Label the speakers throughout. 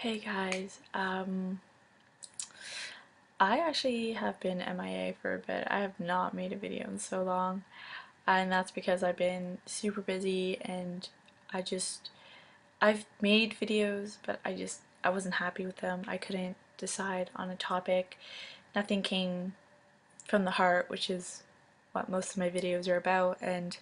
Speaker 1: Hey guys, I actually have been MIA for a bit. I have not made a video in so long, and that's because I've been super busy and I just I've made videos, but I wasn't happy with them. I couldn't decide on a topic. Nothing came from the heart, which is what most of my videos are about, and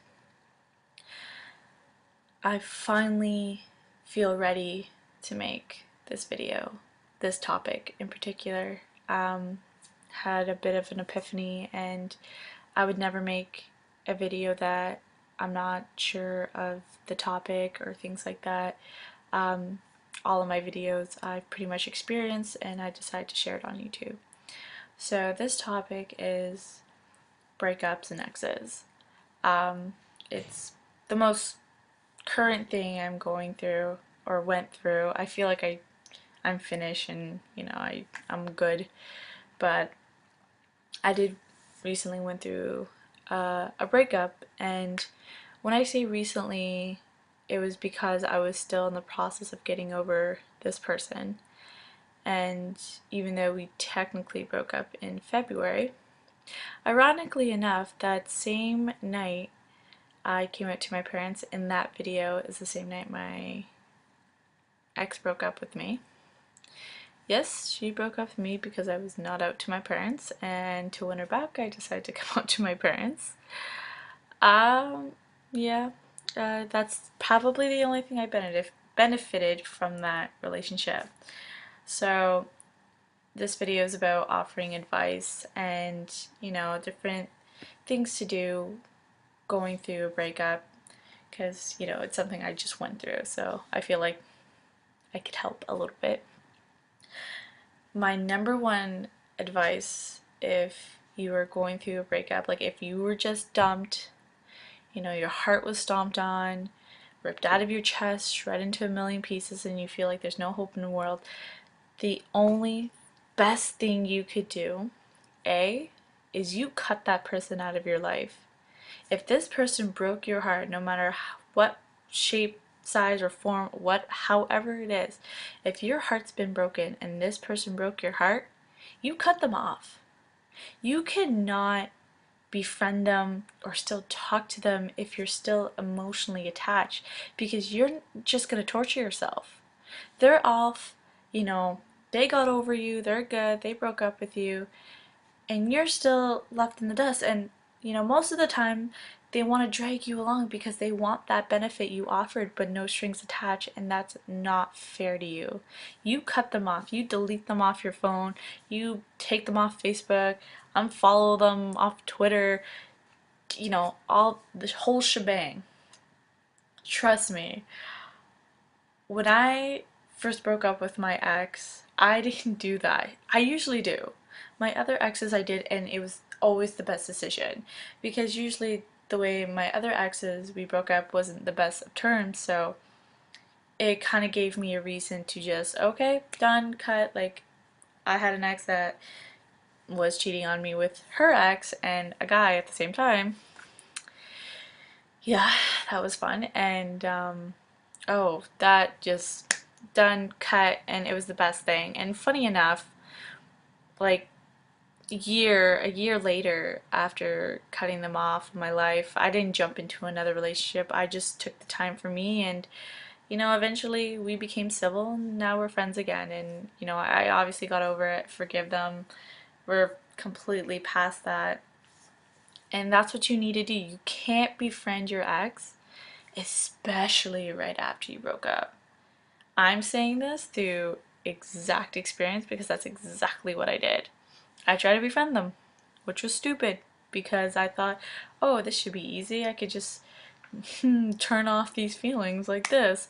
Speaker 1: I finally feel ready to make this video, this topic in particular. Had a bit of an epiphany, and I would never make a video that I'm not sure of the topic or things like that. Um, all of my videos I've pretty much experienced, and I decided to share it on YouTube. So this topic is breakups and exes. It's the most current thing I'm going through or went through. I feel like I'm finished and I'm good, but I did recently went through a breakup, and when I say recently, it was because I was still in the process of getting over this person. And even though we technically broke up in February, ironically enough, that same night I came out to my parents. In that video is the same night my ex broke up with me. Yes, she broke up with me because I was not out to my parents, and to win her back, I decided to come out to my parents. Um, yeah, that's probably the only thing I benefited from that relationship. So, this video is about offering advice and, different things to do going through a breakup because, it's something I just went through, so I feel like I could help a little bit. My number one advice if you are going through a breakup, like if you were just dumped, your heart was stomped on, ripped out of your chest, shred into a million pieces, and you feel like there's no hope in the world, the only best thing you could do, A, is you cut that person out of your life. If this person broke your heart, no matter what shape, size, or form, however it is, if your heart's been broken and this person broke your heart, you cut them off. You cannot befriend them or still talk to them if you're still emotionally attached, because you're just going to torture yourself. They're off, they got over you, they're good, they broke up with you, and you're still left in the dust. And most of the time they want to drag you along because they want that benefit you offered but no strings attached, and that's not fair to you. You cut them off, you delete them off your phone, you take them off Facebook, unfollow them off Twitter, all the whole shebang. Trust me, when I first broke up with my ex, I didn't do that. I usually do. My other exes I did, and it was always the best decision, because usually the way my other exes we broke up wasn't the best of terms, so it kind of gave me a reason to just, okay, done, cut. Like, I had an ex that was cheating on me with her ex and a guy at the same time. Yeah, that was fun. And oh, that just done, cut, and it was the best thing. And funny enough, like a year later after cutting them off of my life, I didn't jump into another relationship. I just took the time for me, and eventually we became civil, and now we're friends again. And I obviously got over it, forgive them. We're completely past that. And that's what you need to do. You can't befriend your ex, especially right after you broke up. I'm saying this through exact experience because that's exactly what I did. I tried to befriend them, which was stupid because I thought, oh, this should be easy. I could just turn off these feelings like this.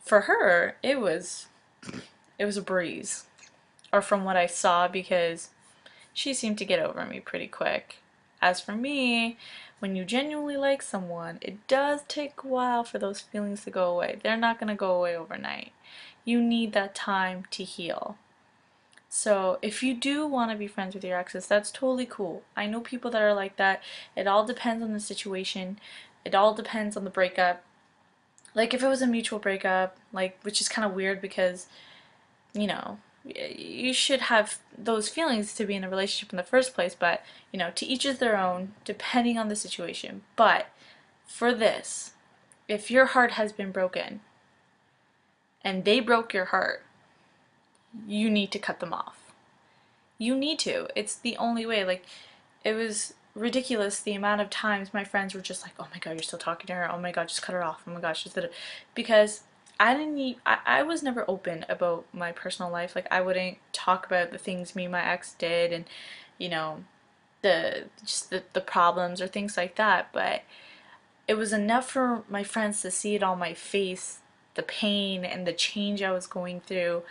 Speaker 1: For her, it was a breeze, or from what I saw, because she seemed to get over me pretty quick. As for me, when you genuinely like someone, it does take a while for those feelings to go away. They're not going to go away overnight. You need that time to heal. So if you do want to be friends with your exes, that's totally cool. I know people that are like that. It all depends on the situation. It all depends on the breakup. Like if it was a mutual breakup, like, which is kind of weird because you know, you should have those feelings to be in a relationship in the first place, but, you know, to each is their own, depending on the situation. But for this, if your heart has been broken and they broke your heart, you need to cut them off. You need to. It's the only way. Like, it was ridiculous the amount of times my friends were just like, oh my god, you're still talking to her, oh my god, just cut her off, oh my gosh, just did it. Because I didn't need, I was never open about my personal life. Like, I wouldn't talk about the things me and my ex did, and, you know, the problems or things like that. But it was enough for my friends to see it on my face, the pain and the change I was going through.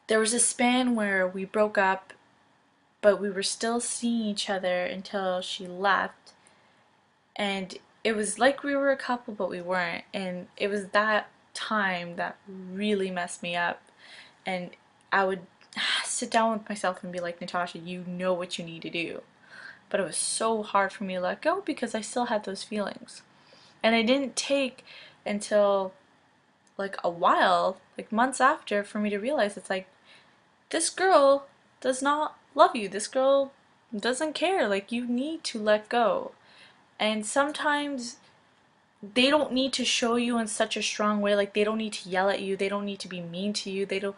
Speaker 1: There was a span where we broke up, but we were still seeing each other until she left. And it was like we were a couple, but we weren't. And it was that time that really messed me up. And I would sit down with myself and be like, Natasha, you know what you need to do. But it was so hard for me to let go because I still had those feelings. And it didn't take until like a while, like months after, for me to realize it's like, this girl does not love you. This girl doesn't care. Like, you need to let go. And sometimes they don't need to show you in such a strong way. Like, they don't need to yell at you. They don't need to be mean to you. They don't,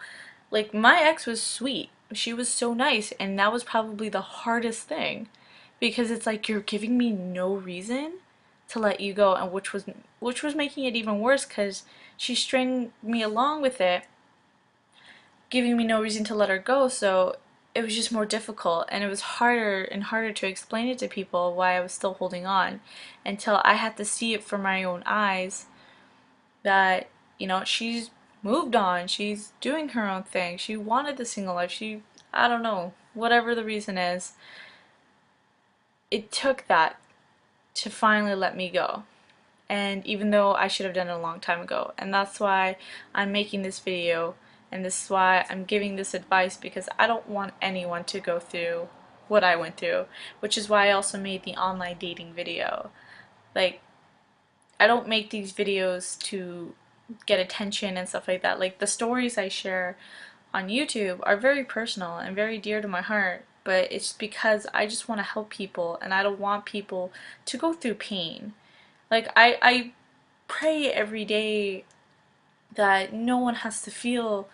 Speaker 1: like, my ex was sweet. She was so nice, and that was probably the hardest thing, because it's like, you're giving me no reason to let you go, and which was making it even worse because she stringed me along with it, giving me no reason to let her go. So it was just more difficult, and it was harder and harder to explain it to people why I was still holding on, until I had to see it for my own eyes that, you know, she's moved on, she's doing her own thing, she wanted the single life, I don't know, whatever the reason is, it took that to finally let me go. And even though I should have done it a long time ago, and that's why I'm making this video, and this is why I'm giving this advice, because I don't want anyone to go through what I went through, which is why I also made the online dating video. Like, I don't make these videos to get attention and stuff like that. Like, the stories I share on YouTube are very personal and very dear to my heart, but it's because I just want to help people, and I don't want people to go through pain. Like, I pray every day that no one has to feel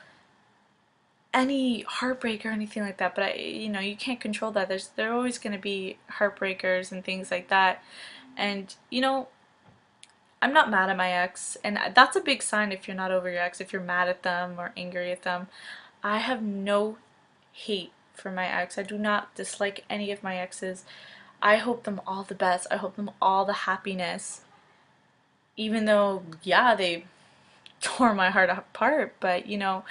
Speaker 1: any heartbreak or anything like that, but you know, you can't control that. There are always going to be heartbreakers and things like that. And, you know, I'm not mad at my ex, and that's a big sign if you're not over your ex, if you're mad at them or angry at them. I have no hate for my ex. I do not dislike any of my exes. I hope them all the best. I hope them all the happiness. Even though, yeah, they tore my heart apart, but, you know,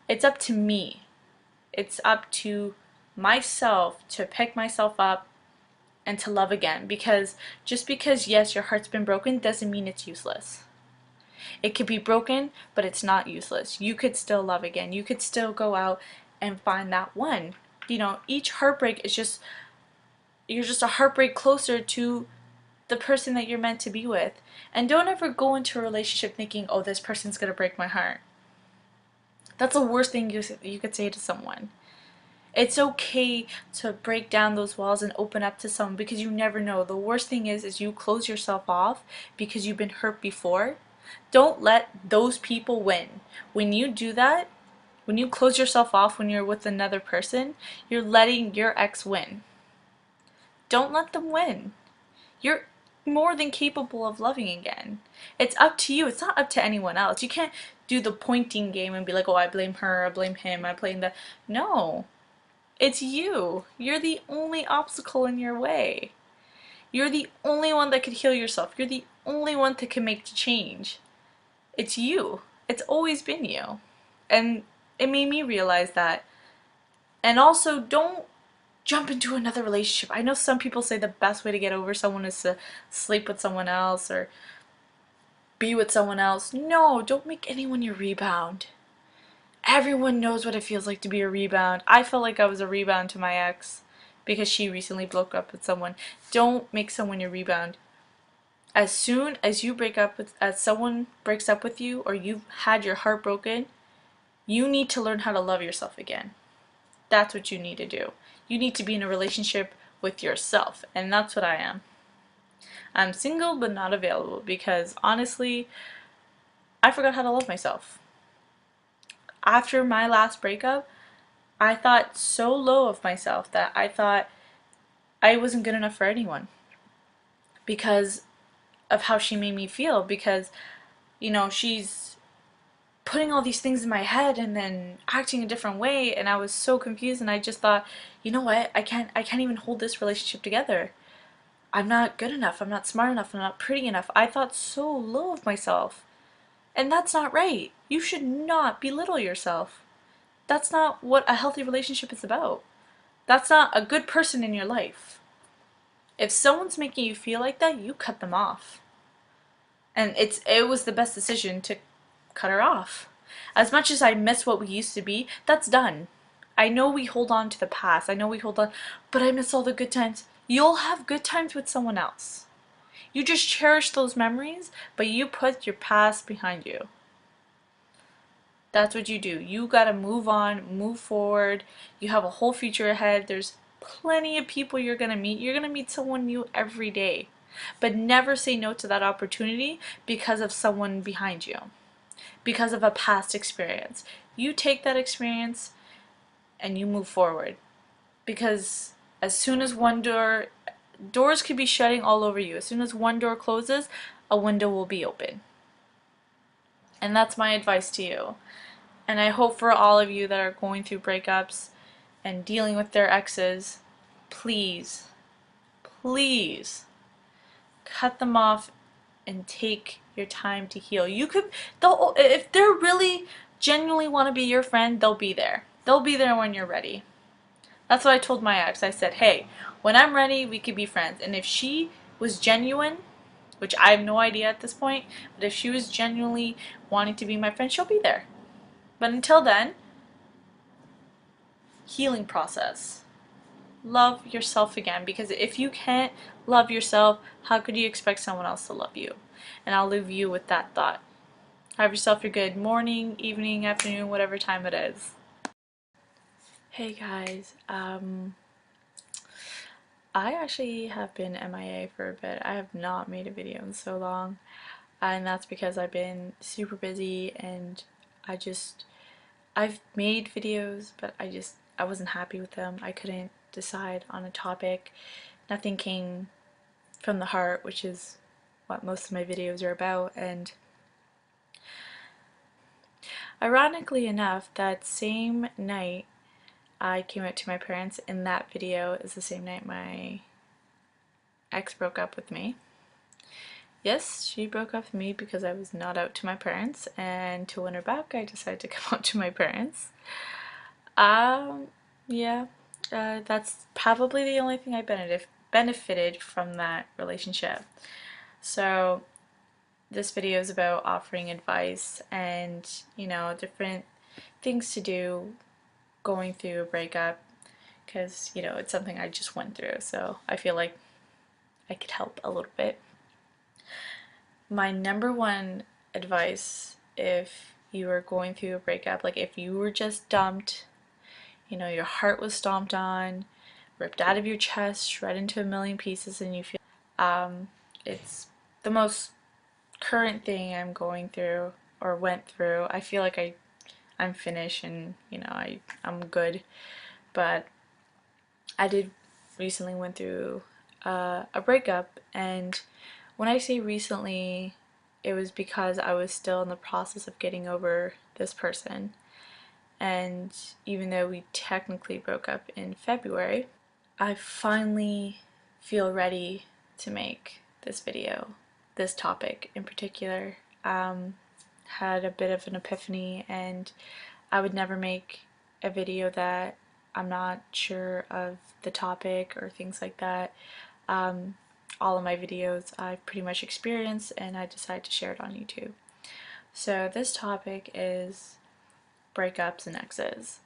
Speaker 1: it's up to me. It's up to myself to pick myself up and to love again, because just because, yes, your heart's been broken doesn't mean it's useless. It could be broken, but it's not useless. You could still love again. You could still go out and find that one. You know, each heartbreak is just, you're just a heartbreak closer to the person that you're meant to be with. And don't ever go into a relationship thinking, oh, this person's gonna break my heart. That's the worst thing you could say to someone. It's okay to break down those walls and open up to someone, because you never know. The worst thing is you close yourself off because you've been hurt before. Don't let those people win. When you do that, when you close yourself off when you're with another person, you're letting your ex win. Don't let them win. You're more than capable of loving again. It's up to you. It's not up to anyone else. You can't do the pointing game and be like, oh, I blame her, I blame him, I blame that. No. It's you. You're the only obstacle in your way. You're the only one that could heal yourself. You're the only one that can make the change. It's you. It's always been you. And it made me realize that. And also, don't jump into another relationship. I know some people say the best way to get over someone is to sleep with someone else or be with someone else. No, don't make anyone your rebound. Everyone knows what it feels like to be a rebound. I felt like I was a rebound to my ex because she recently broke up with someone. Don't make someone your rebound. As soon as you break up with, as someone breaks up with you, or you've had your heart broken, You need to learn how to love yourself again. That's what you need to do. You need to be in a relationship with yourself, and that's what I am. I'm single but not available because honestly, I forgot how to love myself. After my last breakup, I thought so low of myself that I thought I wasn't good enough for anyone because of how she made me feel, because she's putting all these things in my head and then acting a different way, and I was so confused, and I just thought, you know what, I can't even hold this relationship together. I'm not good enough, I'm not smart enough, I'm not pretty enough. I thought so low of myself. And that's not right. You should not belittle yourself. That's not what a healthy relationship is about. That's not a good person in your life. If someone's making you feel like that, you cut them off. And it was the best decision to cut her off. As much as I miss what we used to be, that's done. I know we hold on to the past. I know we hold on, but I miss all the good times. You'll have good times with someone else. You just cherish those memories, but you put your past behind you. That's what you do. You gotta move on, move forward. You have a whole future ahead. There's plenty of people you're gonna meet. You're gonna meet someone new every day. But never say no to that opportunity because of someone behind you, because of a past experience. You take that experience and you move forward. Because as soon as doors could be shutting all over you. As soon as one door closes, a window will be open. And that's my advice to you. And I hope for all of you that are going through breakups and dealing with their exes, please, please cut them off and take your time to heal. If they're really genuinely want to be your friend, they'll be there. They'll be there when you're ready. That's what I told my ex. I said, hey, when I'm ready, we could be friends. And if she was genuine, which I have no idea at this point, but if she was genuinely wanting to be my friend, she'll be there. But until then, healing process. Love yourself again, because if you can't love yourself, how could you expect someone else to love you? And I'll leave you with that thought. Have yourself a good morning, evening, afternoon, whatever time it is. Hey guys, I actually have been MIA for a bit. I have not made a video in so long, and that's because I've been super busy, and I've made videos, but I wasn't happy with them. I couldn't decide on a topic. Nothing came from the heart, which is what most of my videos are about. And ironically enough, that same night I came out to my parents, in that video is the same night my ex broke up with me. Yes, she broke up with me because I was not out to my parents, and to win her back I decided to come out to my parents. Yeah, that's probably the only thing I benefited from that relationship. So this video is about offering advice and, different things to do going through a breakup, because, it's something I just went through, so I feel like I could help a little bit. My number one advice, if you are going through a breakup, like if you were just dumped, your heart was stomped on, ripped out of your chest, shred into a million pieces, and you feel it's the most current thing I'm going through or went through. I feel like I'm finished, and I'm good, but I did recently went through a breakup, and when I say recently, it was because I was still in the process of getting over this person. And even though we technically broke up in February, I finally feel ready to make this video, this topic in particular. Had a bit of an epiphany, and I would never make a video that I'm not sure of the topic or things like that. All of my videos I've pretty much experienced, and I decided to share it on YouTube. So this topic is breakups and exes.